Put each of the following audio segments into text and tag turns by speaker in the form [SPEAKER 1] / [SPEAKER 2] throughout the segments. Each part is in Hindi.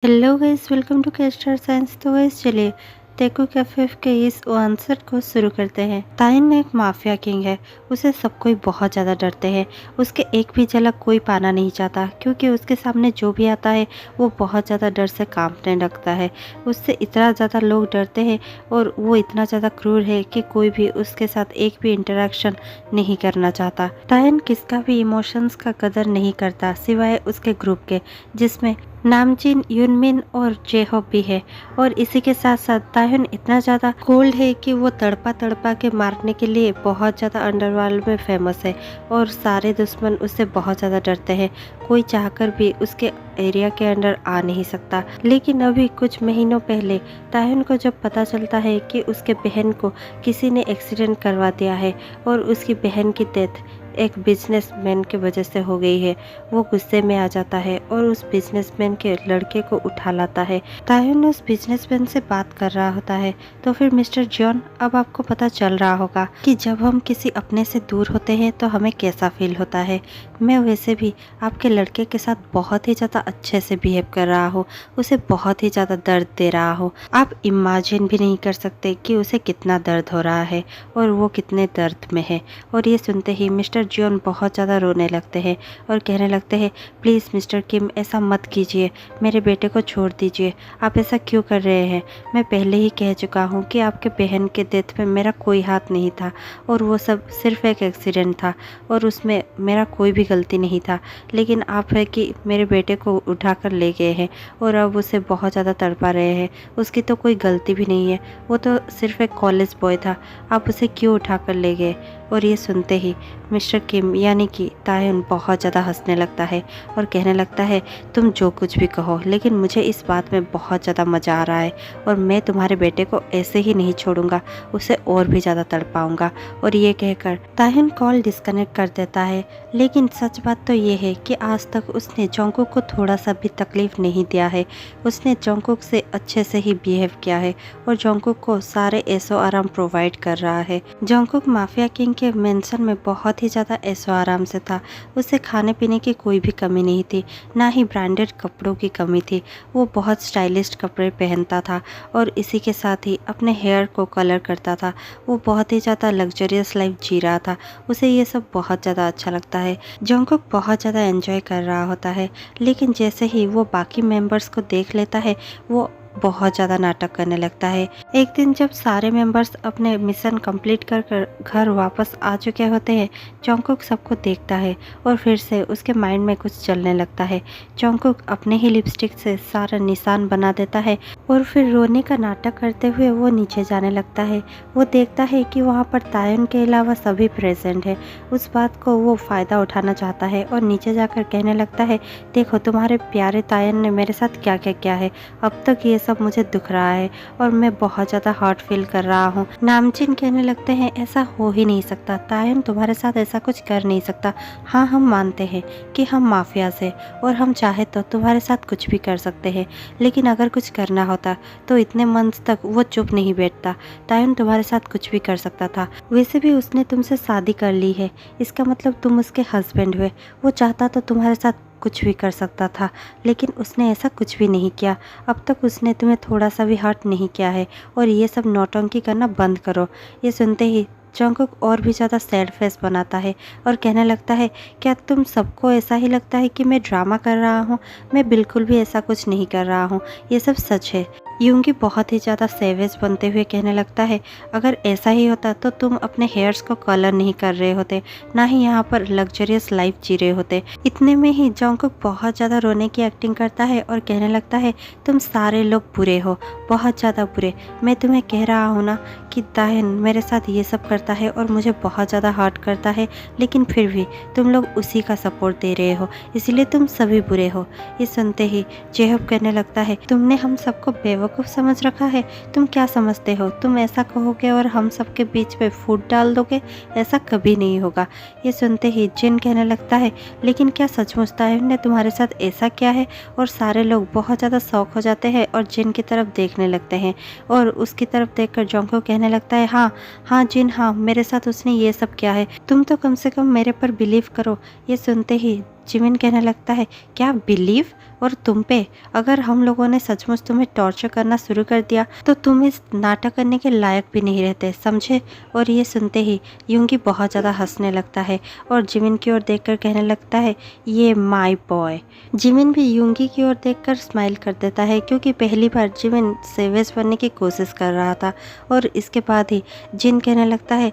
[SPEAKER 1] हेलो गाइस, वेलकम टू के स्टार साइंस। तो गाइस चलिए तेकू कैफे के इस आंसर को शुरू करते हैं। ताइन एक माफिया किंग है। उसे सब कोई बहुत ज़्यादा डरते हैं। उसके एक भी झलक कोई पाना नहीं चाहता, क्योंकि उसके सामने जो भी आता है वो बहुत ज़्यादा डर से कांपने लगता है। उससे इतना ज़्यादा लोग डरते हैं और वो इतना ज़्यादा क्रूर है कि कोई भी उसके साथ एक भी इंटरेक्शन नहीं करना चाहता। ताइन किसका भी इमोशंस का कदर नहीं करता, सिवाय उसके ग्रुप के, जिसमें नामचिन, यूनमिन और जेहोप भी है। और इसी के साथ साथ ताह्युन इतना ज़्यादा कोल्ड है कि वो तड़पा तड़पा के मारने के लिए बहुत ज़्यादा अंडरवर्ल्ड में फेमस है और सारे दुश्मन उससे बहुत ज़्यादा डरते हैं। कोई चाहकर भी उसके एरिया के अंदर आ नहीं सकता। लेकिन अभी कुछ महीनों पहले ताह्युन को जब पता चलता है कि उसके बहन को किसी ने एक्सीडेंट करवा दिया है और उसकी बहन की डेथ एक बिजनेसमैन के वजह से हो गई है, वो गुस्से में आ जाता है और उस बिजनेसमैन के लड़के को उठा लाता है। ताह्युन उस बिजनेसमैन से बात कर रहा होता है। तो फिर मिस्टर जॉन, अब आपको पता चल रहा होगा कि जब हम किसी अपने से दूर होते हैं तो हमें कैसा फील होता है। मैं वैसे भी आपके लड़के के साथ बहुत ही ज़्यादा अच्छे से बिहेव कर रहा हूँ, उसे बहुत ही ज़्यादा दर्द दे रहा हूँ। आप इमेजिन भी नहीं कर सकते कि उसे कितना दर्द हो रहा है और वो कितने दर्द में है। और ये सुनते ही मिस्टर जॉन बहुत ज़्यादा रोने लगते हैं और कहने लगते हैं, प्लीज़ मिस्टर किम, ऐसा मत कीजिए, मेरे बेटे को छोड़ दीजिए। आप ऐसा क्यों कर रहे हैं? मैं पहले ही कह चुका हूँ कि आपके बहन के डेथ में मेरा कोई हाथ नहीं था और वो सब सिर्फ एक एक्सीडेंट था और उसमें मेरा कोई भी गलती नहीं था। लेकिन आप है कि मेरे बेटे को उठाकर ले गए हैं और अब उसे बहुत ज़्यादा तड़पा रहे हैं। उसकी तो कोई गलती भी नहीं है, वो तो सिर्फ एक कॉलेज बॉय था, आप उसे क्यों उठाकर ले गए? और ये सुनते ही मिस्टर किम यानी कि ताह्युन बहुत ज़्यादा हंसने लगता है और कहने लगता है, तुम जो कुछ भी कहो, लेकिन मुझे इस बात में बहुत ज़्यादा मज़ा आ रहा है और मैं तुम्हारे बेटे को ऐसे ही नहीं छोड़ूंगा, उसे और भी ज़्यादा तड़पाऊंगा। और ये कहकर ताह्युन कॉल डिस्कनेक्ट कर देता है। लेकिन सच बात तो ये है कि आज तक उसने जोंगकुक को थोड़ा सा भी तकलीफ नहीं दिया है। उसने जोंगकुक से अच्छे से ही बिहेव किया है और जोंगकुक को सारे ऐशो आराम प्रोवाइड कर रहा है। जोंगकुक माफिया किंग के मेंशन में बहुत ही ज़्यादा ऐशो आराम से था। उसे खाने पीने की कोई भी कमी नहीं थी, ना ही ब्रांडेड कपड़ों की कमी थी। वो बहुत स्टाइलिश कपड़े पहनता था और इसी के साथ ही अपने हेयर को कलर करता था। वो बहुत ही ज़्यादा लग्जरियस लाइफ जी रहा था, उसे ये सब बहुत ज़्यादा अच्छा लगता है। जोंगकुक बहुत ज़्यादा एंजॉय कर रहा होता है, लेकिन जैसे ही वो बाकी मेंबर्स को देख लेता है वो बहुत ज़्यादा नाटक करने लगता है। एक दिन जब सारे मेंबर्स अपने मिशन कंप्लीट कर घर वापस आ चुके होते हैं, जोंगकुक सबको देखता है और फिर से उसके माइंड में कुछ चलने लगता है। जोंगकुक अपने ही लिपस्टिक से सारा निशान बना देता है और फिर रोने का नाटक करते हुए वो नीचे जाने लगता है। वो देखता है कि वहाँ पर ताह्युन के अलावा सभी प्रेजेंट है। उस बात को वो फ़ायदा उठाना चाहता है और नीचे जाकर कहने लगता है, देखो तुम्हारे प्यारे ताह्युन ने मेरे साथ क्या क्या किया है, अब तक ये सब मुझे दुख रहा है और मैं बहुत ज़्यादा हर्ट फील कर रहा हूँ। नामचिन कहने लगते हैं, ऐसा हो ही नहीं सकता, ताह्युन तुम्हारे साथ ऐसा कुछ कर नहीं सकता। हाँ, हम मानते हैं कि हम माफिया से और हम चाहे तो तुम्हारे साथ कुछ भी कर सकते हैं, लेकिन अगर कुछ करना होता तो इतने मंथ तक वो चुप नहीं बैठता। ताह्युन तुम्हारे साथ कुछ भी कर सकता था। वैसे भी उसने तुमसे शादी कर ली है, इसका मतलब तुम उसके हस्बैंड हुए। वो चाहता तो तुम्हारे साथ कुछ भी कर सकता था, लेकिन उसने ऐसा कुछ भी नहीं किया। अब तक उसने तुम्हें थोड़ा सा भी हर्ट नहीं किया है और ये सब नौटंकी करना बंद करो। ये सुनते ही जोंगकुक और भी ज़्यादा सैड फेस बनाता है और कहने लगता है, क्या तुम सबको ऐसा ही लगता है कि मैं ड्रामा कर रहा हूँ? मैं बिल्कुल भी ऐसा कुछ नहीं कर रहा हूँ, ये सब सच है। यूंगी बहुत ही ज़्यादा सेवेज बनते हुए कहने लगता है, अगर ऐसा ही होता तो तुम अपने हेयर्स को कलर नहीं कर रहे होते, ना ही यहाँ पर लग्जरियस लाइफ जी रहे होते। इतने में ही जोंगकुक बहुत ज़्यादा रोने की एक्टिंग करता है और कहने लगता है, तुम सारे लोग बुरे हो, बहुत ज़्यादा बुरे। मैं तुम्हें कह रहा हूँ ना कि ताह्युन मेरे साथ ये सब करता है और मुझे बहुत ज़्यादा हर्ट करता है, लेकिन फिर भी तुम लोग उसी का सपोर्ट दे रहे हो, इसलिए तुम सभी बुरे हो। ये सुनते ही जेहब कहने लगता है, तुमने हम सबको बेवकूफ़ समझ रखा है। तुम क्या समझते हो, तुम ऐसा कहोगे और हम सबके बीच में फूट डाल दोगे? ऐसा कभी नहीं होगा। ये सुनते ही जिन कहने लगता है, लेकिन क्या सचमुच ताह्युन ने तुम्हारे साथ ऐसा किया है? और सारे लोग बहुत ज़्यादा शौक हो जाते हैं और जिन की तरफ देखने लगते हैं और उसकी तरफ देखकर जोंगकुक कहने लगता है, हाँ हाँ जिन, हाँ मेरे साथ उसने ये सब किया है, तुम तो कम से कम मेरे पर बिलीव करो। ये सुनते ही जिमिन कहने लगता है, क्या बिलीव? और तुम पे? अगर हम लोगों ने सचमुच तुम्हें टॉर्चर करना शुरू कर दिया तो तुम इस नाटक करने के लायक भी नहीं रहते, समझे? और ये सुनते ही यूंगी बहुत ज़्यादा हंसने लगता है और जिमिन की ओर देखकर कहने लगता है, ये माय बॉय। जिमिन भी यूंगी की ओर देखकर स्माइल कर देता है, क्योंकि पहली बार जिमिन सेवेज बनने की कोशिश कर रहा था। और इसके बाद ही जिन कहने लगता है,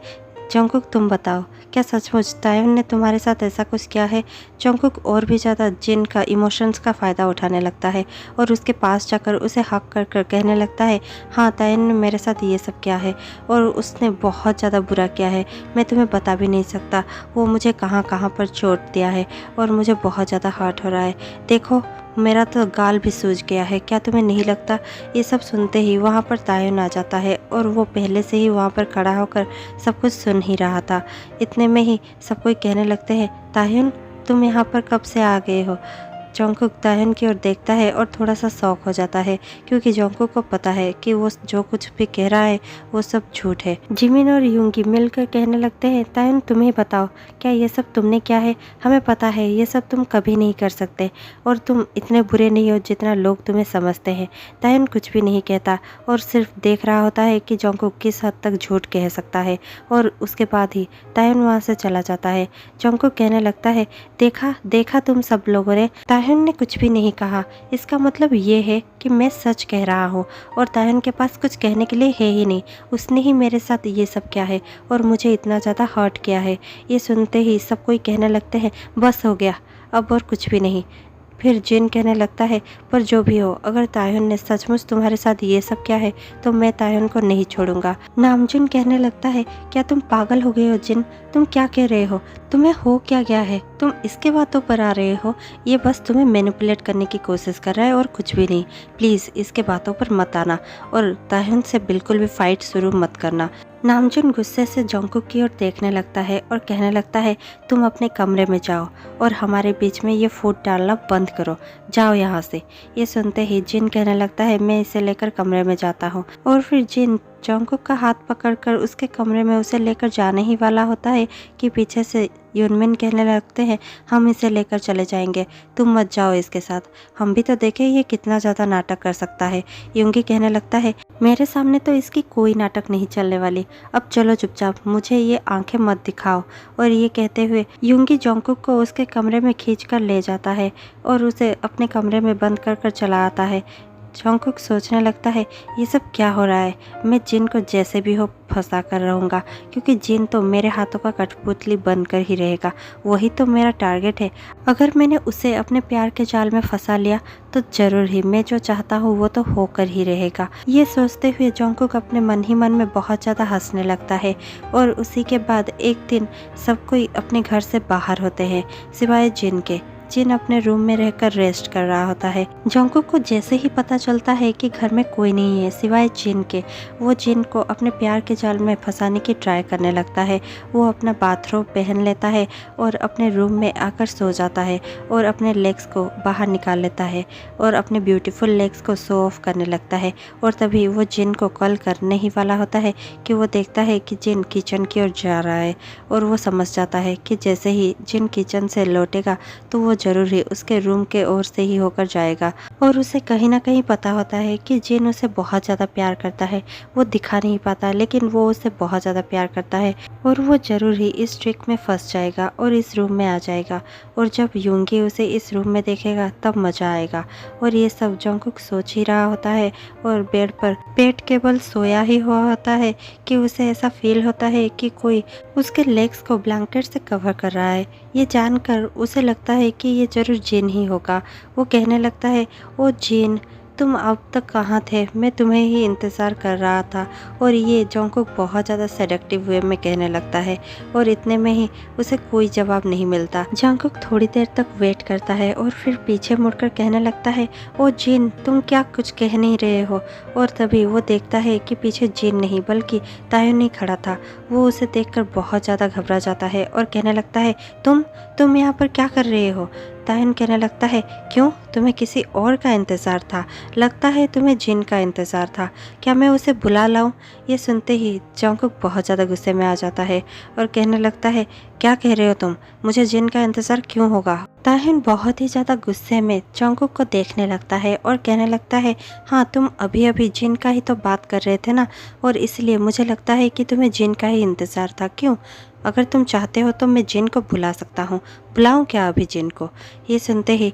[SPEAKER 1] जंगकुक तुम बताओ, क्या सचमुच तायुन ने तुम्हारे साथ ऐसा कुछ किया है? जंगकुक और भी ज़्यादा जिन का इमोशंस का फ़ायदा उठाने लगता है और उसके पास जाकर उसे हक कर कर कहने लगता है, हाँ तायुन ने मेरे साथ ये सब किया है और उसने बहुत ज़्यादा बुरा किया है, मैं तुम्हें बता भी नहीं सकता वो मुझे कहाँ कहाँ पर चोट दिया है और मुझे बहुत ज़्यादा हर्ट हो रहा है। देखो मेरा तो गाल भी सूज गया है, क्या तुम्हें नहीं लगता? ये सब सुनते ही वहाँ पर तायुन आ जाता है और वो पहले से ही वहाँ पर खड़ा होकर सब कुछ सुन ही रहा था। इतने में ही सब कोई कहने लगते हैं, तायुन तुम यहाँ पर कब से आ गए हो? जंगकुक तायुन की ओर देखता है और थोड़ा सा शॉक हो जाता है, क्योंकि जंगकुक को पता है कि वो जो कुछ भी कह रहा है वो सब झूठ है। जिमिन और यूंगी मिलकर कहने लगते हैं, तायुन तुम ही बताओ, क्या ये सब तुमने किया है? हमें पता है ये सब तुम कभी नहीं कर सकते और तुम इतने बुरे नहीं हो जितना लोग तुम्हें समझते हैं। तायुन कुछ भी नहीं कहता और सिर्फ देख रहा होता है कि जंगकुक किस हद तक झूठ कह सकता है और उसके बाद ही तायुन वहाँ से चला जाता है। जंगकुक कहने लगता है, देखा देखा तुम सब लोगों ने, तायुन ने कुछ भी नहीं कहा, इसका मतलब ये है कि मैं सच कह रहा हूँ और तायुन के पास कुछ कहने के लिए है ही नहीं। उसने ही मेरे साथ ये सब किया है और मुझे इतना ज़्यादा हर्ट किया है। ये सुनते ही सब कोई कहने लगते हैं, बस हो गया, अब और कुछ भी नहीं। फिर जिन कहने लगता है, पर जो भी हो, अगर तायुन ने सचमुच तुम्हारे साथ ये सब किया है तो मैं तायुन को नहीं छोड़ूंगा। नामजुन कहने लगता है, क्या तुम पागल हो गए हो जिन? तुम क्या कह रहे हो? तुम्हें हो क्या गया है? तुम इसके बातों पर आ रहे हो? ये बस तुम्हें मैनिपुलेट करने की कोशिश कर रहा है और कुछ भी नहीं। प्लीज़ इसके बातों पर मत आना और तायुन से बिल्कुल भी फाइट शुरू मत करना। नामजुन गुस्से से जंगकुक की ओर देखने लगता है और कहने लगता है, तुम अपने कमरे में जाओ और हमारे बीच में ये फूट डालना बंद करो, जाओ यहाँ से। ये सुनते ही जिन कहने लगता है, मैं इसे लेकर कमरे में जाता हूँ। और फिर जिन जंगकुक का हाथ पकड़कर उसके कमरे में उसे लेकर जाने ही वाला होता है कि पीछे से यूनमिन कहने लगते हैं, हम इसे लेकर चले जाएंगे, तुम मत जाओ इसके साथ, हम भी तो देखें ये कितना ज़्यादा नाटक कर सकता है। यूंगी कहने लगता है, मेरे सामने तो इसकी कोई नाटक नहीं चलने वाली, अब चलो चुपचाप, मुझे ये आंखें मत दिखाओ। और ये कहते हुए यूंगी जंगकुक को उसके कमरे में खींचकर ले जाता है और उसे अपने कमरे में बंद कर कर चला आता है। जंगकुक सोचने लगता है, ये सब क्या हो रहा है? मैं जिन को जैसे भी हो फंसा कर रहूँगा, क्योंकि जिन तो मेरे हाथों का कठपुतली बनकर ही रहेगा, वही तो मेरा टारगेट है। अगर मैंने उसे अपने प्यार के जाल में फंसा लिया तो जरूर ही मैं जो चाहता हूँ वो तो होकर ही रहेगा। ये सोचते हुए जंगकुक अपने मन ही मन में बहुत ज़्यादा हंसने लगता है। और उसी के बाद एक दिन सब कोई अपने घर से बाहर होते हैं सिवाय जिन के। जिन अपने रूम में रहकर रेस्ट कर रहा होता है। जंगकुक को जैसे ही पता चलता है कि घर में कोई नहीं है सिवाय जिन के, वो जिन को अपने प्यार के जाल में फंसाने की ट्राई करने लगता है। वो अपना बाथरोब पहन लेता है और अपने रूम में आकर सो जाता है और अपने लेग्स को बाहर निकाल लेता है और अपने ब्यूटीफुल लेग्स को शो ऑफ करने लगता है। और तभी वो जिन को कॉल करने ही वाला होता है कि वो देखता है कि जिन किचन की ओर जा रहा है और वो समझ जाता है कि जैसे ही जिन किचन से लौटेगा तो वो जरूर ही उसके रूम के ओर से ही होकर जाएगा। और उसे कहीं ना कहीं पता होता है कि जिन उसे बहुत ज़्यादा प्यार करता है, वो दिखा नहीं पाता लेकिन वो उसे बहुत ज़्यादा प्यार करता है और वो ज़रूर ही इस ट्रिक में फंस जाएगा और इस रूम में आ जाएगा। और जब यूंगी उसे इस रूम में देखेगा तब मज़ा आएगा। और ये सब जंगकुक सोच ही रहा होता है और बेड पर पेट केवल सोया ही हुआ होता है कि उसे ऐसा फील होता है कि कोई उसके लेग्स को ब्लैंकेट से कवर कर रहा है। ये जानकर उसे लगता है कि ये जरूर जिन ही होगा। वो कहने लगता है, ओ जिन, तुम अब तक कहाँ थे? मैं तुम्हें ही इंतज़ार कर रहा था। और ये जंगकुक बहुत ज़्यादा सेडक्टिव वे में कहने लगता है और इतने में ही उसे कोई जवाब नहीं मिलता। जंगकुक थोड़ी देर तक वेट करता है और फिर पीछे मुड़कर कहने लगता है, ओ जिन, तुम क्या कुछ कह नहीं रहे हो? और तभी वो देखता है कि पीछे जिन नहीं बल्कि तायुन ही खड़ा था। वो उसे देखकर बहुत ज़्यादा घबरा जाता है और कहने लगता है, तुम यहाँ पर क्या कर रहे हो? ताहिन कहने लगता है, क्यों, तुम्हें किसी और का इंतज़ार था? लगता है तुम्हें जिन का इंतज़ार था। क्या मैं उसे बुला लाऊं? ये सुनते ही जंगकुक बहुत ज़्यादा गुस्से में आ जाता है और कहने लगता है, क्या कह रहे हो तुम? मुझे जिन का इंतज़ार क्यों होगा? ताहिन बहुत ही ज़्यादा गुस्से में जंगकुक को देखने लगता है और कहने लगता है, हाँ, तुम अभी अभी जिन का ही तो बात कर रहे थे ना, और इसलिए मुझे लगता है कि तुम्हें जिन का ही इंतज़ार था। क्यों? अगर तुम चाहते हो तो मैं जिन को बुला सकता हूँ। बुलाऊं क्या अभी जिन को? ये सुनते ही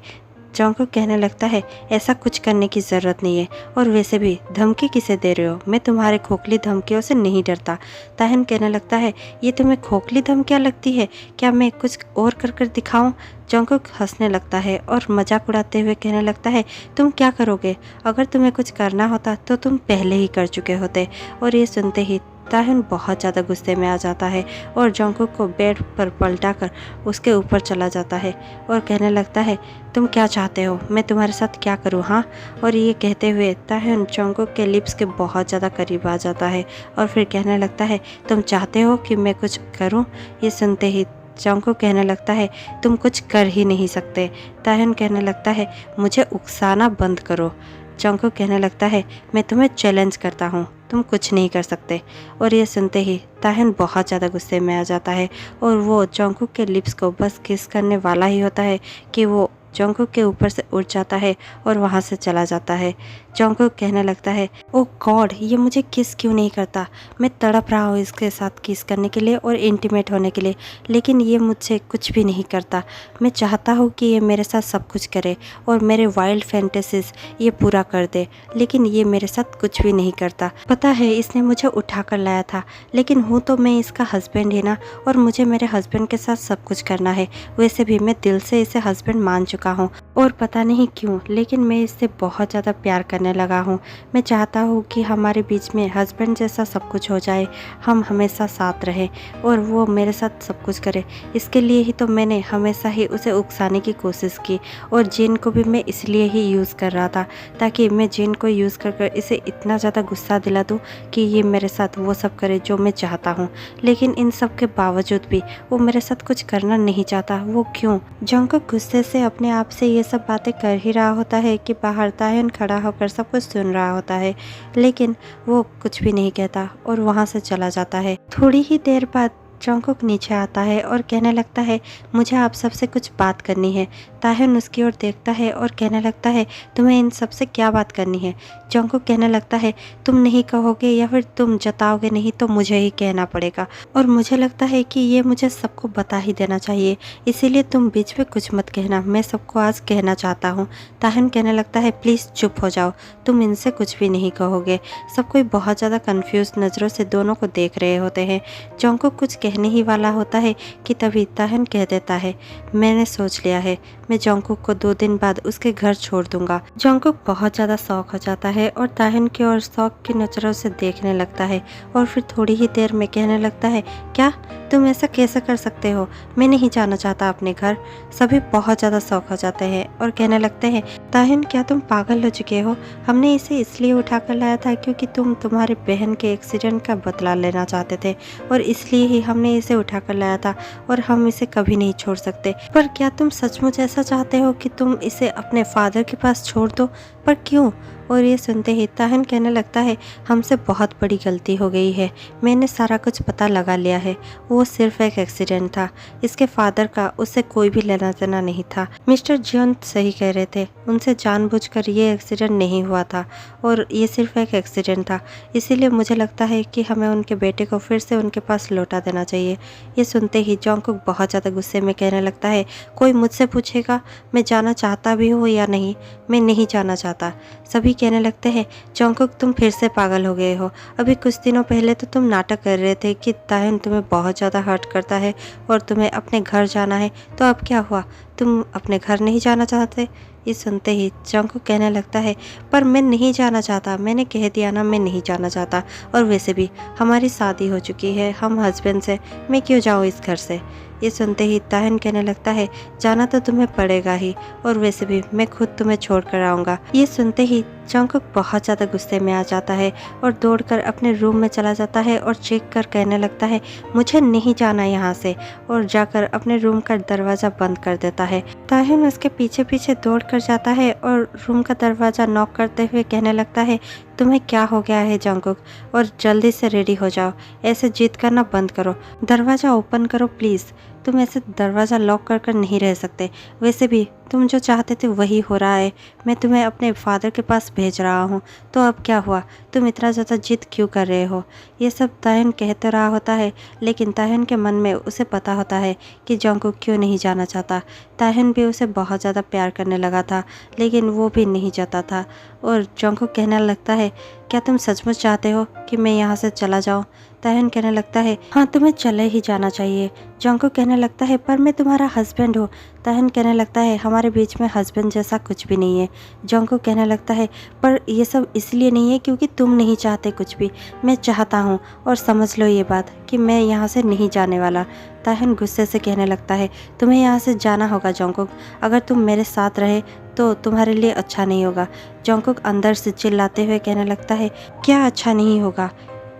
[SPEAKER 1] जंगकुक कहने लगता है, ऐसा कुछ करने की ज़रूरत नहीं है, और वैसे भी धमकी किसे दे रहे हो? मैं तुम्हारे खोखली धमकियों से नहीं डरता। ताहिन कहने लगता है, ये तुम्हें खोखली धमकियाँ लगती है? क्या मैं कुछ और कर दिखाऊं? जंगकुक हंसने लगता है और मजाक उड़ाते हुए कहने लगता है, तुम क्या करोगे? अगर तुम्हें कुछ करना होता तो तुम पहले ही कर चुके होते। और ये सुनते ही ताहिन बहुत ज़्यादा गुस्से में आ जाता है और जंगकुक को बेड पर पलटाकर उसके ऊपर चला जाता है और कहने लगता है, तुम क्या चाहते हो? मैं तुम्हारे साथ क्या करूँ, हाँ? और ये कहते हुए ताहिन जंगकुक के लिप्स के बहुत ज़्यादा करीब आ जाता है और फिर कहने लगता है, तुम चाहते हो कि मैं कुछ करूँ? ये सुनते ही जंगकुक कहने लगता है, तुम कुछ कर ही नहीं सकते। ताहिन कहने लगता है, मुझे उकसाना बंद करो। जंगकुक कहने लगता है, मैं तुम्हें चैलेंज करता हूँ, तुम कुछ नहीं कर सकते। और ये सुनते ही ताहिन बहुत ज़्यादा गुस्से में आ जाता है और वो जंगकुक के लिप्स को बस किस करने वाला ही होता है कि वो जंगकुक के ऊपर से उड़ जाता है और वहाँ से चला जाता है। जंगकुक कहने लगता है, ओ गॉड, ये मुझे किस क्यों नहीं करता? मैं तड़प रहा हूँ इसके साथ किस करने के लिए और इंटीमेट होने के लिए, लेकिन ये मुझसे कुछ भी नहीं करता। मैं चाहता हूँ कि ये मेरे साथ सब कुछ करे और मेरे वाइल्ड फैंटेसीज ये पूरा कर दे, लेकिन ये मेरे साथ कुछ भी नहीं करता। पता है, इसने मुझे उठा कर लाया था, लेकिन हूँ तो मैं इसका हस्बैंड ही ना, और मुझे मेरे हस्बैंड के साथ सब कुछ करना है। वैसे भी मैं दिल से इसे हस्बैंड मान चुका हूँ और पता नहीं क्यों, लेकिन मैं इससे बहुत ज़्यादा प्यार करने लगा हूँ। मैं चाहता हूँ कि हमारे बीच में हस्बैंड जैसा सब कुछ हो जाए, हम हमेशा साथ रहें और वो मेरे साथ सब कुछ करे। इसके लिए ही तो मैंने हमेशा ही उसे उकसाने की कोशिश की, और जिन को भी मैं इसलिए ही यूज़ कर रहा था ताकि मैं जिन को यूज़ कर इसे इतना ज़्यादा गुस्सा दिला दूँ कि ये मेरे साथ वो सब करे जो मैं चाहता हूँ। लेकिन इन सब के बावजूद भी वो मेरे साथ कुछ करना नहीं चाहता। वो क्यों? जंगकुक गुस्से से अपने आप से ये सब बातें कर ही रहा होता है कि बाहर ताहिन खड़ा होकर सब कुछ सुन रहा होता है, लेकिन वो कुछ भी नहीं कहता और वहाँ से चला जाता है। थोड़ी ही देर बाद जंगकुक नीचे आता है और कहने लगता है, मुझे आप सबसे कुछ बात करनी है। ताहिन उसकी ओर देखता है और कहने लगता है, तुम्हें इन सब से क्या बात करनी है? जंगकुक कहने लगता है, तुम नहीं कहोगे या फिर तुम जताओगे नहीं तो मुझे ही कहना पड़ेगा, और मुझे लगता है कि ये मुझे सबको बता ही देना चाहिए, इसीलिए तुम बीच में कुछ मत कहना, मैं सबको आज कहना चाहता हूँ। ताहिन कहने लगता है, प्लीज़ चुप हो जाओ, तुम इनसे कुछ भी नहीं कहोगे। सब कोई बहुत ज़्यादा कन्फ्यूज़ नज़रों से दोनों को देख रहे होते हैं। जंगकुक कुछ कहने ही वाला होता है कि तभी ताहिन कह देता है, मैंने सोच लिया है, मैं जंगकुक को 2 दिन बाद उसके घर छोड़ दूंगा। जंगकुक बहुत ज़्यादा शौक हो जाता है और ताहिन की ओर शौक की नज़रों से देखने लगता है और फिर थोड़ी ही देर में कहने लगता है, क्या तुम ऐसा कैसे कर सकते हो? मैं नहीं जाना चाहता अपने घर। सभी बहुत ज़्यादा शौक हो जाते हैं और कहने लगते हैं, ताहिन क्या तुम पागल हो चुके हो? हमने इसे इसलिए उठा कर लाया था क्योंकि तुम तुम्हारी बहन के एक्सीडेंट का बदला लेना चाहते थे, और इसलिए ही हमने इसे उठा कर लाया था और हम इसे कभी नहीं छोड़ सकते। पर क्या तुम सचमुच ऐसा चाहते हो कि तुम इसे अपने फादर के पास छोड़ दो? पर क्यों? और ये सुनते ही ताहिन कहने लगता है, हमसे बहुत बड़ी गलती हो गई है, मैंने सारा कुछ पता लगा लिया है, वो सिर्फ एक एक्सीडेंट था, इसके फादर का उससे कोई भी लेना देना नहीं था। मिस्टर जियोन सही कह रहे थे, उनसे जानबूझकर ये एक्सीडेंट नहीं हुआ था और ये सिर्फ एक एक्सीडेंट था, इसीलिए मुझे लगता है कि हमें उनके बेटे को फिर से उनके पास लौटा देना चाहिए। ये सुनते ही जंगकुक बहुत ज़्यादा गुस्से में कहने लगता है, कोई मुझसे पूछेगा मैं जाना चाहता भी हूँ या नहीं? मैं नहीं जाना चाहता। सभी कहने लगते हैं, जंगकुक तुम फिर से पागल हो गए हो, अभी कुछ दिनों पहले तो तुम नाटक कर रहे थे कि ताहिन तुम्हें बहुत ज़्यादा हर्ट करता है और तुम्हें अपने घर जाना है, तो अब क्या हुआ? तुम अपने घर नहीं जाना चाहते? ये सुनते ही जंगकुक कहने लगता है, पर मैं नहीं जाना चाहता, मैंने कह दिया ना मैं नहीं जाना चाहता, और वैसे भी हमारी शादी हो चुकी है, हम हस्बैंड से, मैं क्यों जाऊँ इस घर से। ये सुनते ही ताहिन कहने लगता है, जाना तो तुम्हें पड़ेगा ही, और वैसे भी मैं खुद तुम्हें छोड़ कर आऊँगा। ये सुनते ही जंगकुक बहुत ज़्यादा गुस्से में आ जाता है और दौड़कर अपने रूम में चला जाता है और चीख कर कहने लगता है, मुझे नहीं जाना यहाँ से, और जाकर अपने रूम का दरवाज़ा बंद कर देता है। ताहिन उसके पीछे पीछे दौड़ कर जाता है और रूम का दरवाज़ा नॉक करते हुए कहने लगता है, तुम्हें क्या हो गया है जंगकुक, और जल्दी से रेडी हो जाओ, ऐसे जिद करना बंद करो, दरवाज़ा ओपन करो प्लीज़, तुम ऐसे दरवाज़ा लॉक कर कर नहीं रह सकते, वैसे भी तुम जो चाहते थे वही हो रहा है, मैं तुम्हें अपने फादर के पास भेज रहा हूँ, तो अब क्या हुआ, तुम इतना ज़्यादा जिद क्यों कर रहे हो। ये सब ताहिन कहते रहा होता है, लेकिन ताहिन के मन में उसे पता होता है कि जंगकुक क्यों नहीं जाना चाहता। ताहिन भी उसे बहुत ज़्यादा प्यार करने लगा था, लेकिन वो भी नहीं चाहता था, और जंगकुक कहने लगता है, क्या तुम सचमुच चाहते हो कि मैं यहाँ से चला जाऊँ। ताहिन कहने लगता है, हाँ तुम्हें चले ही जाना चाहिए। जंगकुक कहने लगता है, पर मैं तुम्हारा हस्बैंड हूँ। ताहिन कहने लगता है, हमारे बीच में हस्बैंड जैसा कुछ भी नहीं है। जंगकुक कहने लगता है, पर ये सब इसलिए नहीं है क्योंकि तुम नहीं चाहते कुछ भी, मैं चाहता हूँ, और समझ लो ये बात कि मैं यहाँ से नहीं जाने वाला। ताहिन गुस्से से कहने लगता है, तुम्हें यहाँ से जाना होगा जंगकुक, अगर तुम मेरे साथ रहे तो तुम्हारे लिए अच्छा नहीं होगा। जंगकुक अंदर से चिल्लाते हुए कहने लगता है, क्या अच्छा नहीं होगा।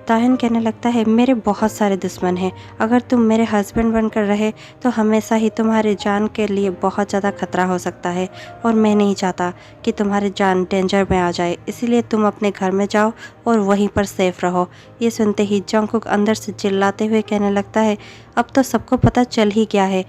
[SPEAKER 1] ताहिन कहने लगता है, मेरे बहुत सारे दुश्मन हैं, अगर तुम मेरे हस्बैंड बनकर रहे तो हमेशा ही तुम्हारी जान के लिए बहुत ज़्यादा खतरा हो सकता है, और मैं नहीं चाहता कि तुम्हारी जान डेंजर में आ जाए, इसीलिए तुम अपने घर में जाओ और वहीं पर सेफ रहो। ये सुनते ही जंगकुक अंदर से चिल्लाते हुए कहने लगता है, अब तो सबको पता चल ही गया है,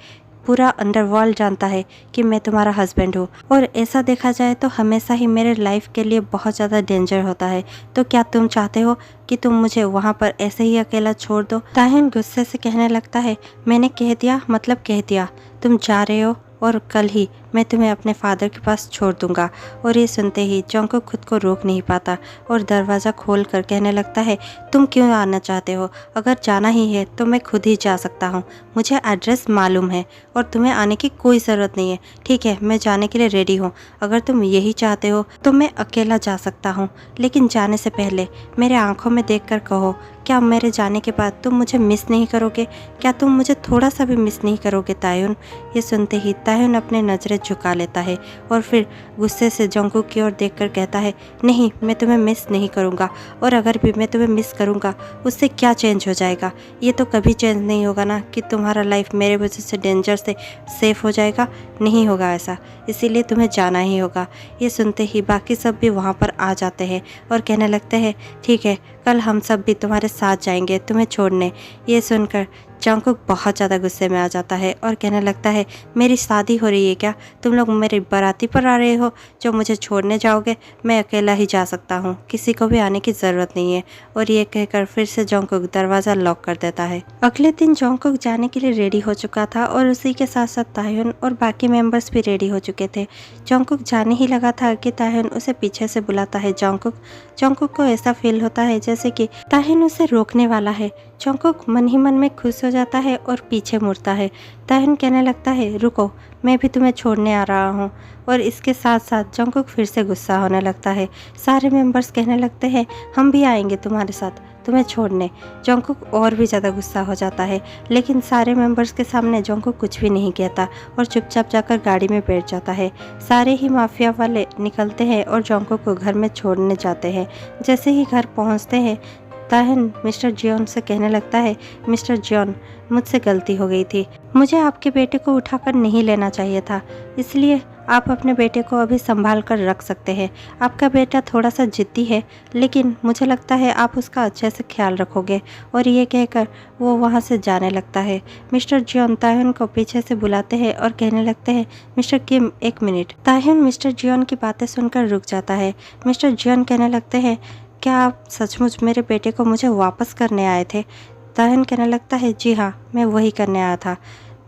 [SPEAKER 1] पूरा अंडरवर्ल्ड जानता है कि मैं तुम्हारा हस्बैंड हूँ, और ऐसा देखा जाए तो हमेशा ही मेरे लाइफ के लिए बहुत ज़्यादा डेंजर होता है, तो क्या तुम चाहते हो कि तुम मुझे वहाँ पर ऐसे ही अकेला छोड़ दो। ताहिन गुस्से से कहने लगता है, मैंने कह दिया मतलब कह दिया, तुम जा रहे हो और कल ही मैं तुम्हें अपने फादर के पास छोड़ दूंगा। और ये सुनते ही जंगकुक खुद को रोक नहीं पाता और दरवाज़ा खोल कर कहने लगता है, तुम क्यों आना चाहते हो, अगर जाना ही है तो मैं खुद ही जा सकता हूँ, मुझे एड्रेस मालूम है और तुम्हें आने की कोई ज़रूरत नहीं है। ठीक है, मैं जाने के लिए रेडी हूँ, अगर तुम यही चाहते हो तो मैं अकेला जा सकता हूँ, लेकिन जाने से पहले मेरे आँखों में देख कर कहो, क्या मेरे जाने के बाद तुम मुझे मिस नहीं करोगे, क्या तुम मुझे थोड़ा सा भी मिस नहीं करोगे तायुन। ये सुनते ही तायुन अपने नज़रें झुका लेता है और फिर गुस्से से जंगकुक की ओर देखकर कहता है, नहीं मैं तुम्हें मिस नहीं करूँगा, और अगर भी मैं तुम्हें मिस करूँगा उससे क्या चेंज हो जाएगा, ये तो कभी चेंज नहीं होगा ना कि तुम्हारा लाइफ मेरे वजह से डेंजर से सेफ हो जाएगा, नहीं होगा ऐसा, इसीलिए तुम्हें जाना ही होगा। ये सुनते ही बाकी सब भी वहाँ पर आ जाते हैं और कहने लगते हैं, ठीक है कल हम सब भी तुम्हारे साथ जाएंगे तुम्हें छोड़ने। ये सुनकर जंगकुक बहुत ज़्यादा गुस्से में आ जाता है और कहने लगता है, मेरी शादी हो रही है क्या, तुम लोग मेरी बाराती पर आ रहे हो जो मुझे छोड़ने जाओगे, मैं अकेला ही जा सकता हूँ, किसी को भी आने की ज़रूरत नहीं है। और ये कहकर फिर से जंगकुक दरवाज़ा लॉक कर देता है। अगले दिन जंगकुक जाने के लिए रेडी हो चुका था और उसी के साथ साथ ताह्युन और बाकी मेंबर्स भी रेडी हो चुके थे। जंगकुक जाने ही लगा था कि ताह्युन उसे पीछे से बुलाता है, जंगकुक। जंगकुक को ऐसा फील होता है जैसे कि ताह्युन उसे रोकने वाला है। जंगकुक मन ही मन में खुश हो जाता है और पीछे मुड़ता है। ताह्युन कहने लगता है, रुको मैं भी तुम्हें छोड़ने आ रहा हूँ। और इसके साथ साथ जंगकुक फिर से गुस्सा होने लगता है। सारे मेंबर्स कहने लगते हैं, हम भी आएंगे तुम्हारे साथ तुम्हें छोड़ने। जंगकुक और भी ज़्यादा गुस्सा हो जाता है, लेकिन सारे मेंबर्स के सामने जंगकुक कुछ भी नहीं कहता और चुपचाप जाकर गाड़ी में बैठ जाता है। सारे ही माफिया वाले निकलते हैं और जंगकुक को घर में छोड़ने जाते हैं। जैसे ही घर पहुंचते हैं ताह्युन मिस्टर जियोन से कहने लगता है, मिस्टर जियोन मुझसे गलती हो गई थी, मुझे आपके बेटे को उठाकर नहीं लेना चाहिए था, इसलिए आप अपने बेटे को अभी संभाल कर रख सकते हैं। आपका बेटा थोड़ा सा जिद्दी है, लेकिन मुझे लगता है आप उसका अच्छे से ख्याल रखोगे। और ये कहकर वो वहाँ से जाने लगता है। मिस्टर जियोन ताह्युन को पीछे से बुलाते हैं और कहने लगते हैं, मिस्टर किम एक मिनट। ताह्युन मिस्टर जियोन की बातें सुनकर रुक जाता है। मिस्टर जियोन कहने लगते हैं, क्या आप सचमुच मेरे बेटे को मुझे वापस करने आए थे। ताह्युन कहने लगता है, जी हाँ मैं वही करने आया था।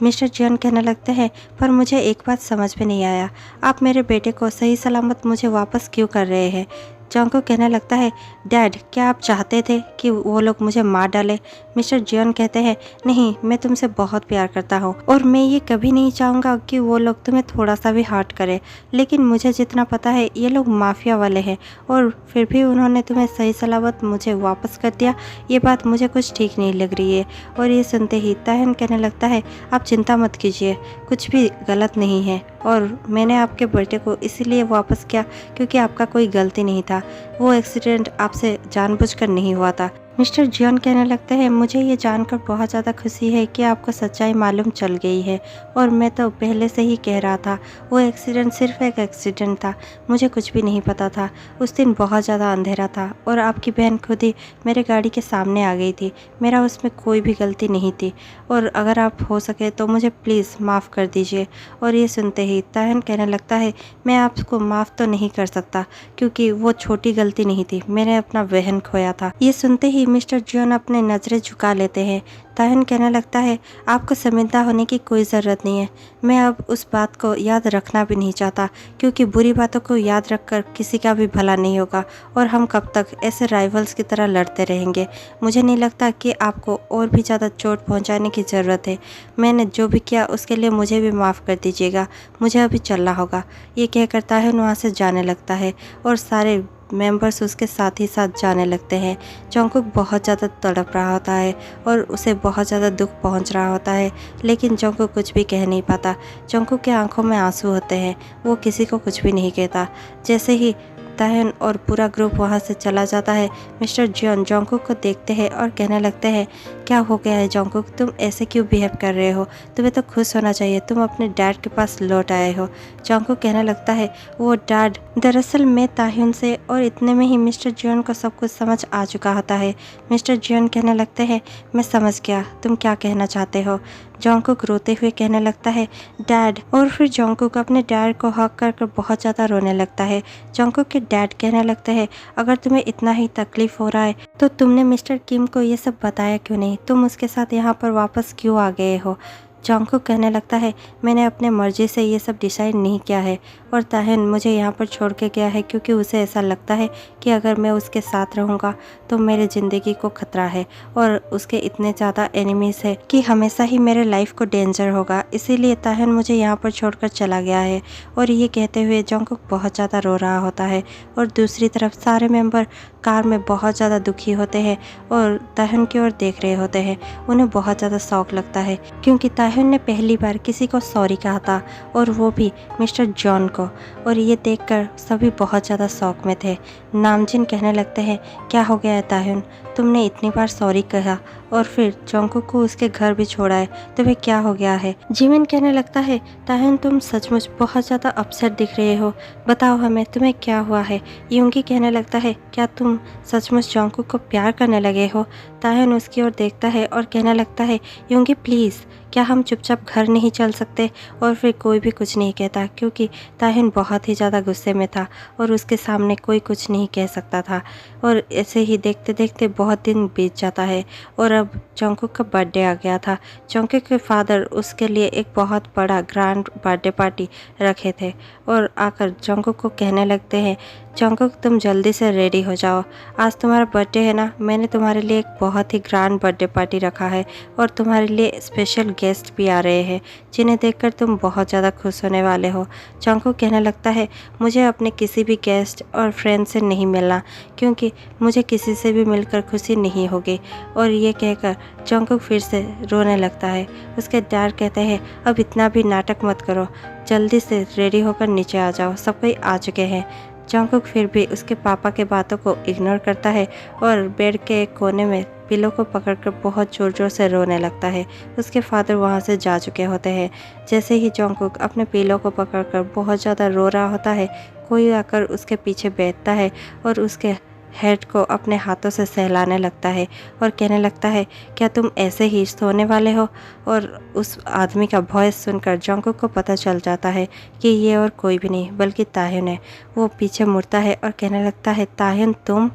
[SPEAKER 1] मिस्टर जियोन कहने लगते हैं, पर मुझे एक बात समझ में नहीं आया, आप मेरे बेटे को सही सलामत मुझे वापस क्यों कर रहे हैं। जंगकुक कहने लगता है, डैड क्या आप चाहते थे कि वो लोग मुझे मार डाले? मिस्टर जियोन कहते हैं, नहीं, मैं तुमसे बहुत प्यार करता हूँ और मैं ये कभी नहीं चाहूँगा कि वो लोग तुम्हें थोड़ा सा भी हर्ट करे, लेकिन मुझे जितना पता है ये लोग माफिया वाले हैं और फिर भी उन्होंने तुम्हें सही सलामत मुझे वापस कर दिया। ये बात मुझे कुछ ठीक नहीं लग रही है। और ये सुनते ही ताहन कहने लगता है, आप चिंता मत कीजिए, कुछ भी गलत नहीं है और मैंने आपके बेटे को इसीलिए वापस किया क्योंकि आपका कोई गलती नहीं था। वो एक्सीडेंट आपसे जानबूझकर नहीं हुआ था। मिस्टर जियोन कहने लगते हैं, मुझे ये जानकर बहुत ज़्यादा खुशी है कि आपको सच्चाई मालूम चल गई है और मैं तो पहले से ही कह रहा था वो एक्सीडेंट सिर्फ एक एक्सीडेंट था, मुझे कुछ भी नहीं पता था। उस दिन बहुत ज़्यादा अंधेरा था और आपकी बहन खुद ही मेरे गाड़ी के सामने आ गई थी, मेरा उसमें कोई भी गलती नहीं थी और अगर आप हो सके तो मुझे प्लीज़ माफ़ कर दीजिए। और ये सुनते ही ताहन कहने लगता है, मैं आपको माफ़ तो नहीं कर सकता क्योंकि वो छोटी गलती नहीं थी, मैंने अपना बहन खोया था। ये सुनते ही मिस्टर जियोन अपने नज़रें झुका लेते हैं। ताहन कहने लगता है, आपको शर्मिंदा होने की कोई ज़रूरत नहीं है, मैं अब उस बात को याद रखना भी नहीं चाहता क्योंकि बुरी बातों को याद रखकर किसी का भी भला नहीं होगा और हम कब तक ऐसे राइवल्स की तरह लड़ते रहेंगे। मुझे नहीं लगता कि आपको और भी ज़्यादा चोट पहुंचाने की ज़रूरत है। मैंने जो भी किया उसके लिए मुझे भी माफ़ कर दीजिएगा, मुझे अभी चलना होगा। ये कहकर ताहन वहाँ से जाने लगता है और सारे मेंबर्स उसके साथ ही साथ जाने लगते हैं। जंगकुक बहुत ज़्यादा तड़प रहा होता है और उसे बहुत ज़्यादा दुख पहुंच रहा होता है, लेकिन जंगकुक कुछ भी कह नहीं पाता। जंगकुक के आंखों में आंसू होते हैं, वो किसी को कुछ भी नहीं कहता। जैसे ही ताहन और पूरा ग्रुप वहाँ से चला जाता है, मिस्टर जियोन जंगकुक को देखते हैं और कहने लगते हैं, क्या हो गया है जंगकुक, तुम ऐसे क्यों बिहेव कर रहे हो? तुम्हें तो खुश होना चाहिए, तुम अपने डैड के पास लौट आए हो। जंगकुक कहने लगता है, वो डैड, दरअसल मैं ताह्युन से, और इतने में ही मिस्टर जियोन को सब कुछ समझ आ चुका होता है। मिस्टर जियोन कहने लगते हैं, मैं समझ गया तुम क्या कहना चाहते हो। जंगकुक रोते हुए कहने लगता है, डैड, और फिर जंगकुक अपने डैड को हक कर बहुत ज़्यादा रोने लगता है। जंगकुक के डैड कहने लगते हैं, अगर तुम्हें इतना ही तकलीफ हो रहा है तो तुमने मिस्टर किम को ये सब बताया क्यों नहीं? तुम उसके साथ यहाँ पर वापस क्यों आ गए हो? जंगकुक कहने लगता है, मैंने अपने मर्जी से ये सब डिसाइड नहीं किया है और ताहन मुझे यहाँ पर छोड़ के गया है क्योंकि उसे ऐसा लगता है कि अगर मैं उसके साथ रहूँगा तो मेरे ज़िंदगी को खतरा है और उसके इतने ज़्यादा एनिमीज़ है कि हमेशा ही मेरे लाइफ को डेंजर होगा, इसीलिए ताहन मुझे यहाँ पर छोड़कर चला गया है। और ये कहते हुए जंगकुक बहुत ज़्यादा रो रहा होता है और दूसरी तरफ सारे मेंबर कार में बहुत ज़्यादा दुखी होते हैं और ताहन की ओर देख रहे होते हैं। उन्हें बहुत ज़्यादा शौक लगता है क्योंकि ताहन ने पहली बार किसी को सॉरी कहा था और वो भी मिस्टर जॉन को, और ये देखकर सभी बहुत ज़्यादा शौक में थे। नामजिन कहने लगते हैं, क्या हो गया है ताहन, तुमने इतनी बार सॉरी कहा और फिर जंगकुक को उसके घर भी छोड़ा है, तुम्हें क्या हो गया है? जिमिन कहने लगता है, ताहन तुम सचमुच बहुत ज़्यादा अपसेट दिख रहे हो, बताओ हमें तुम्हें क्या हुआ है? यूंगी कहने लगता है, क्या तुम सचमुच जंगकुक को प्यार करने लगे हो? ताहन उसकी ओर देखता है और कहने लगता है, यूंगी प्लीज़, क्या हम चुपचाप घर नहीं चल सकते? और फिर कोई भी कुछ नहीं कहता क्योंकि ताहन बहुत ही ज़्यादा गुस्से में था और उसके सामने कोई कुछ नहीं कह सकता था। और ऐसे ही देखते देखते बहुत दिन बीत जाता है और अब जंगकुक का बर्थडे आ गया था। जंगकुक के फादर उसके लिए एक बहुत बड़ा ग्रैंड बर्थडे पार्टी रखे थे और आकर जंगकुक को कहने लगते हैं, जंगकुक तुम जल्दी से रेडी हो जाओ, आज तुम्हारा बर्थडे है ना, मैंने तुम्हारे लिए एक बहुत ही ग्रैंड बर्थडे पार्टी रखा है और तुम्हारे लिए स्पेशल गेस्ट भी आ रहे हैं जिन्हें देखकर तुम बहुत ज़्यादा खुश होने वाले हो। जंगकुक कहने लगता है, मुझे अपने किसी भी गेस्ट और फ्रेंड से नहीं मिलना क्योंकि मुझे किसी से भी मिलकर खुशी नहीं होगी। और ये कहकर जंगकुक फिर से रोने लगता है। उसके डैड कहते हैं, अब इतना भी नाटक मत करो, जल्दी से रेडी होकर नीचे आ जाओ, सब कोई आ चुके हैं। जंगकुक फिर भी उसके पापा के बातों को इग्नोर करता है और बेड के एक कोने में पिलो को पकड़कर बहुत ज़ोर ज़ोर से रोने लगता है। उसके फादर वहाँ से जा चुके होते हैं। जैसे ही जंगकुक अपने पिलो को पकड़कर बहुत ज़्यादा रो रहा होता है, कोई आकर उसके पीछे बैठता है और उसके हेड को अपने हाथों से सहलाने लगता है और कहने लगता है, क्या तुम ऐसे ही सोने वाले हो? और उस आदमी का वॉइस सुनकर जंगकुक को पता चल जाता है कि ये और कोई भी नहीं बल्कि ताह्युन है। वो पीछे मुड़ता है और कहने लगता है, ताह्युन तुम?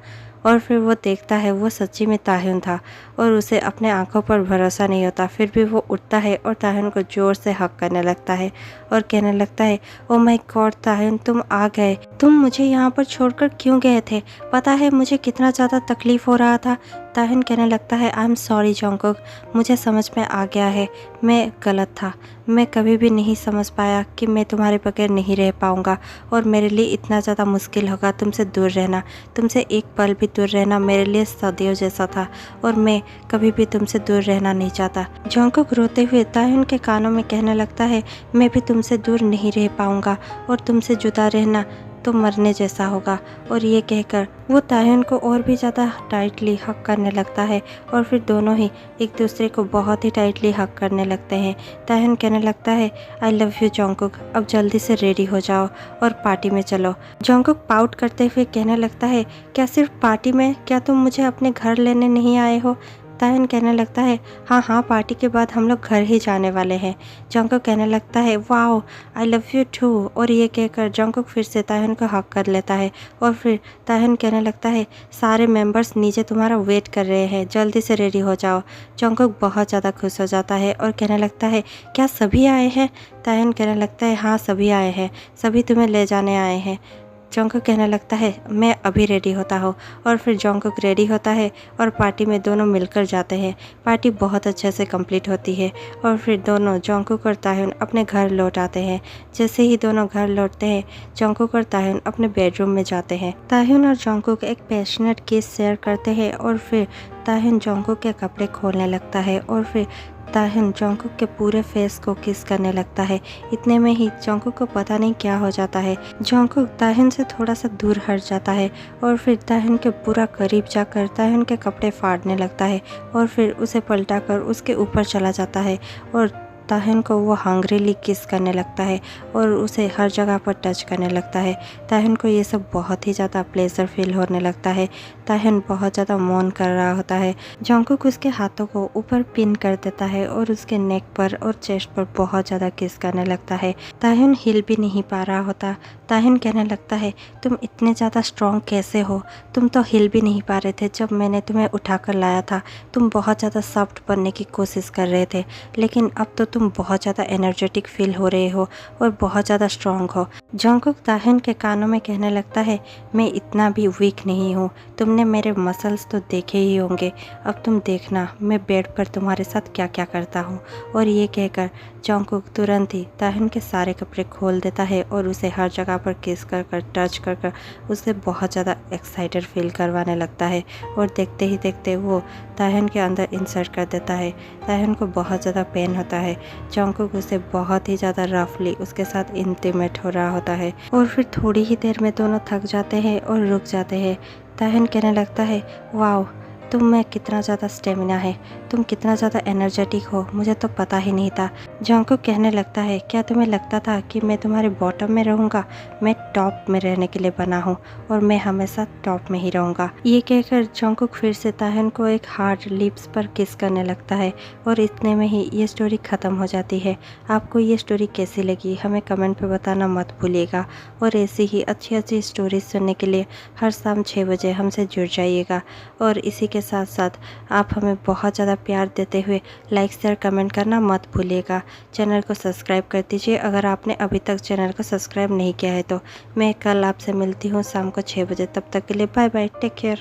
[SPEAKER 1] और फिर वो देखता है वो सच्ची में ताह्युन था और उसे अपने आंखों पर भरोसा नहीं होता। फिर भी वो उठता है और ताह्युन को ज़ोर से हक करने लगता है और कहने लगता है, ओ माय गॉड ताह्युन, तुम आ गए। तुम मुझे यहाँ पर छोड़कर क्यों गए थे? पता है मुझे कितना ज़्यादा तकलीफ़ हो रहा था। ताह्युन कहने लगता है, आई एम सॉरी जंगकुक, मुझे समझ में आ गया है, मैं गलत था। मैं कभी भी नहीं समझ पाया कि मैं तुम्हारे बगैर नहीं रह पाऊँगा और मेरे लिए इतना ज़्यादा मुश्किल होगा तुमसे दूर रहना। तुमसे एक पल भी दूर रहना मेरे लिए सदियों जैसा था और मैं कभी भी तुमसे दूर रहना नहीं चाहता। जंगकुक रोते हुए ताह्युन के कानों में कहने लगता है, मैं भी तुमसे दूर नहीं रह पाऊँगा और तुमसे जुदा रहना तो मरने जैसा होगा। और ये कहकर वो ताह्युन को और भी ज़्यादा टाइटली हक करने लगता है और फिर दोनों ही एक दूसरे को बहुत ही टाइटली हक करने लगते हैं। ताह्युन कहने लगता है, आई लव यू जंगकुक, अब जल्दी से रेडी हो जाओ और पार्टी में चलो। जंगकुक पाउट करते हुए कहने लगता है, क्या सिर्फ पार्टी में? क्या तुम मुझे अपने घर लेने नहीं आए हो? ताह्युन कहने लगता है, हाँ हाँ, पार्टी के बाद हम लोग घर ही जाने वाले हैं। जंगकुक कहने लगता है, wow I love you too. और ये कहकर जंगकुक फिर से ताह्युन को हक कर लेता है और फिर ताह्युन कहने लगता है, सारे मेंबर्स नीचे तुम्हारा वेट कर रहे हैं, जल्दी से रेडी हो जाओ। जंगकुक बहुत ज़्यादा खुश हो जाता है और कहने लगता है, क्या सभी आए हैं? ताह्युन कहने लगता है, हाँ सभी आए हैं, सभी तुम्हें ले जाने आए हैं। जंगकुक कहने लगता है, मैं अभी रेडी होता हूँ। और फिर जंगकुक रेडी होता है और पार्टी में दोनों मिलकर जाते हैं। पार्टी बहुत अच्छे से कंप्लीट होती है और फिर दोनों जंगकुक और ताह्युन अपने घर लौट आते हैं। जैसे ही दोनों घर लौटते हैं, जंगकुक और ताह्युन अपने बेडरूम में जाते हैं। ताह्युन और जंगकुक एक पैशनेट किस शेयर करते हैं और फिर ताह्युन जंगकुक के कपड़े खोलने लगता है और फिर ताह्युन जंगकुक के पूरे फेस को किस करने लगता है। इतने में ही जंगकुक को पता नहीं क्या हो जाता है। जंगकुक ताह्युन से थोड़ा सा दूर हट जाता है और फिर ताह्युन के पूरा करीब जाकर ताह्युन के कपड़े फाड़ने लगता है और फिर उसे पलटाकर उसके ऊपर चला जाता है और ताह्युन को वो हंग्रीली किस करने लगता है और उसे हर जगह पर टच करने लगता है। ताह्युन को ये सब बहुत ही ज़्यादा प्लेजर फील होने लगता है। ताह्युन बहुत ज़्यादा मौन कर रहा होता है। जंगकुक उसके हाथों को ऊपर पिन कर देता है और उसके नेक पर और चेस्ट पर बहुत ज़्यादा किस करने लगता है। ताह्युन हिल भी नहीं पा रहा होता। ताह्युन कहने लगता है, तुम इतने ज़्यादा स्ट्रॉन्ग कैसे हो? तुम तो हिल भी नहीं पा रहे थे जब मैंने तुम्हें उठाकर लाया था। तुम बहुत ज़्यादा सॉफ्ट बनने की कोशिश कर रहे थे, लेकिन अब तो तुम बहुत ज़्यादा एनर्जेटिक फील हो रहे हो और बहुत ज़्यादा स्ट्रॉन्ग हो। जंगकुक ताह्युन के कानों में कहने लगता है, मैं इतना भी वीक नहीं हूँ। तुमने मेरे मसल्स तो देखे ही होंगे, अब तुम देखना मैं बेड पर तुम्हारे साथ क्या क्या करता हूँ। और ये कहकर जंगकुक तुरंत ही ताह्युन के सारे कपड़े खोल देता है और उसे हर जगह पर किस कर कर टच कर कर उसे बहुत ज़्यादा एक्साइटेड फील करवाने लगता है और देखते ही देखते वो ताह्युन के अंदर इंसर्ट कर देता है। ताह्युन को बहुत ज़्यादा पेन होता है। जंगकुक उसे बहुत ही ज़्यादा रफली उसके साथ इंटीमेट हो रहा होता है और फिर थोड़ी ही देर में दोनों थक जाते हैं और रुक जाते हैं। ताह्युन कहने लगता है, वाओ तुम में कितना ज़्यादा स्टेमिना है, तुम कितना ज़्यादा एनर्जेटिक हो, मुझे तो पता ही नहीं था। जंगकुक कहने लगता है, क्या तुम्हें लगता था कि मैं तुम्हारे बॉटम में रहूँगा? मैं टॉप में रहने के लिए बना हूँ और मैं हमेशा टॉप में ही रहूँगा। ये कहकर जंगकुक फिर से ताह्युन को एक हार्ड लिप्स पर किस करने लगता है और इतने में ही ये स्टोरी ख़त्म हो जाती है। आपको ये स्टोरी कैसी लगी हमें कमेंट में बताना मत भूलिएगा और ऐसी ही अच्छी अच्छी स्टोरीज सुनने के लिए हर शाम 6 बजे हमसे जुड़ जाइएगा। और इसी के साथ साथ आप हमें बहुत ज़्यादा प्यार देते हुए लाइक शेयर कमेंट करना मत भूलिएगा। चैनल को सब्सक्राइब कर दीजिए अगर आपने अभी तक चैनल को सब्सक्राइब नहीं किया है तो। मैं कल आपसे मिलती हूँ शाम को 6 बजे, तब तक के लिए बाय बाय, टेक केयर।